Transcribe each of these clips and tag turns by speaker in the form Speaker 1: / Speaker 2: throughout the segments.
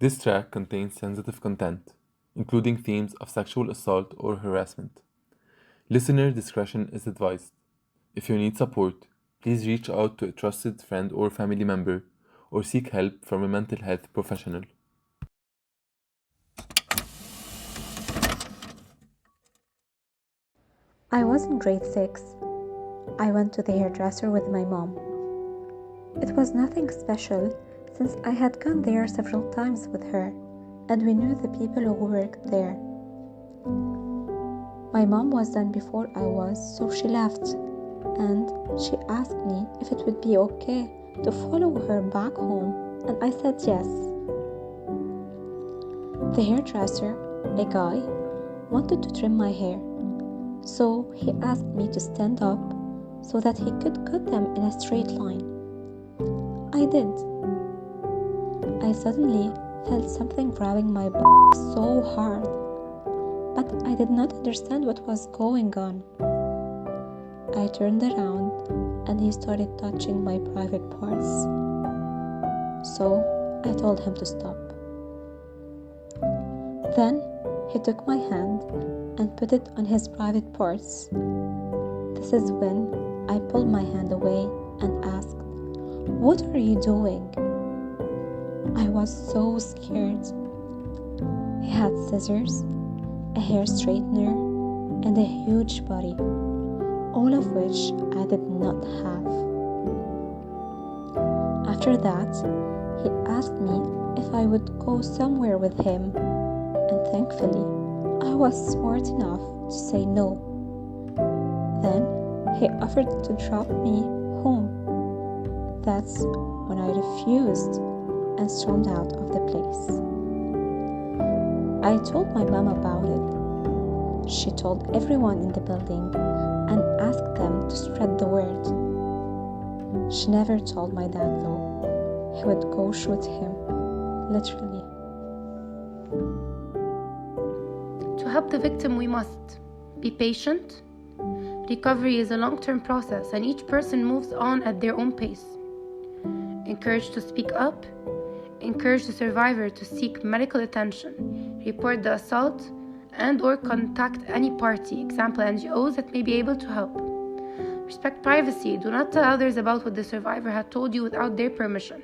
Speaker 1: This track contains sensitive content, including themes of sexual assault or harassment. Listener discretion is advised. If you need support, please reach out to a trusted friend or family member or seek help from a mental health professional.
Speaker 2: I was in grade 6. I went to the hairdresser with my mom. It was nothing special since I had gone there several times with her and we knew the people who worked there. My mom was done before I was, so she left and she asked me if it would be okay to follow her back home, and I said yes. The hairdresser, a guy, wanted to trim my hair, so he asked me to stand up so that he could cut them in a straight line. I did. I suddenly felt something grabbing my butt so hard, but I did not understand what was going on. I turned around and he started touching my private parts. So I told him to stop. Then he took my hand and put it on his private parts. This is when I pulled my hand away and asked, "What are you doing?" I was so scared. He had scissors, a hair straightener, and a huge body, all of which I did not have. After that, he asked me if I would go somewhere with him, and thankfully, I was smart enough to say no. Then he offered to drop me home. That's when I refused and stormed out of the place. I told my mom about it. She told everyone in the building and asked them to spread the word. She never told my dad though. He would go shoot him, literally.
Speaker 3: To help the victim, we must be patient. Recovery is a long-term process and each person moves on at their own pace. Encourage to speak up. Encourage the survivor to seek medical attention, report the assault, and/or contact any party, example NGOs, that may be able to help. Respect privacy. Do not tell others about what the survivor had told you without their permission.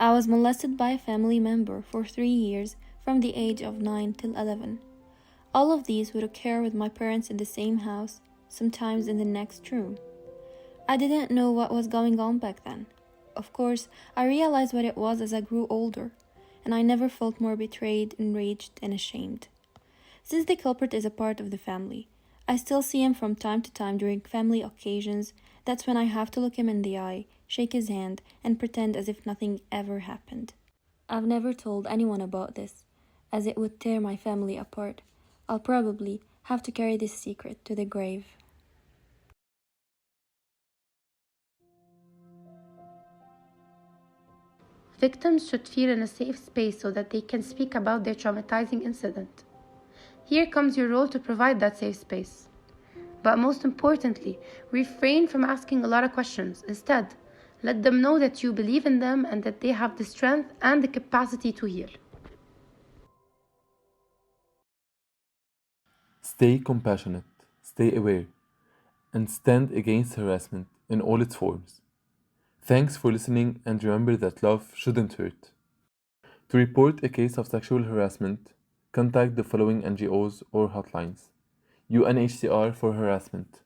Speaker 4: I was molested by a family member for 3 years from the age of 9 till 11. All of these would occur with my parents in the same house, sometimes in the next room. I didn't know what was going on back then. Of course, I realized what it was as I grew older, and I never felt more betrayed, enraged, and ashamed. Since the culprit is a part of the family, I still see him from time to time during family occasions. That's when I have to look him in the eye, shake his hand, and pretend as if nothing ever happened. I've never told anyone about this, as it would tear my family apart. I'll probably have to carry this secret to the grave.
Speaker 3: Victims should feel in a safe space so that they can speak about their traumatizing incident. Here comes your role to provide that safe space. But most importantly, refrain from asking a lot of questions. Instead, let them know that you believe in them and that they have the strength and the capacity to heal.
Speaker 1: Stay compassionate, stay aware, and stand against harassment in all its forms. Thanks for listening, and remember that love shouldn't hurt. To report a case of sexual harassment, contact the following NGOs or hotlines: UNHCR for harassment,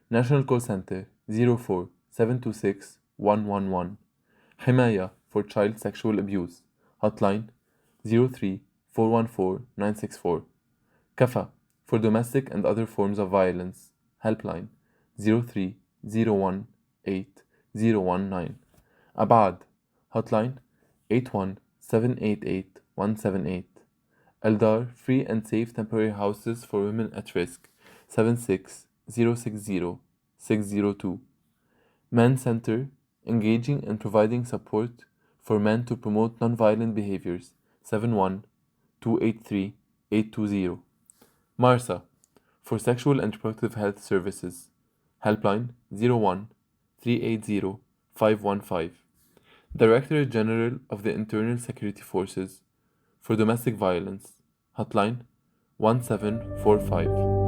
Speaker 1: National Call Center 04 726 111, Himaya for child sexual abuse, hotline 03 414 964, Kafa for domestic and other forms of violence, helpline 03 018 019, Abad, hotline 81 788 178, Eldar free and safe temporary houses for women at risk 76 060 602, Men Center engaging and providing support for men to promote nonviolent behaviors 71 283 820, Marsa For Sexual and Reproductive Health Services, helpline 01 380 515. Director General of the Internal Security Forces. For domestic violence, hotline 1745.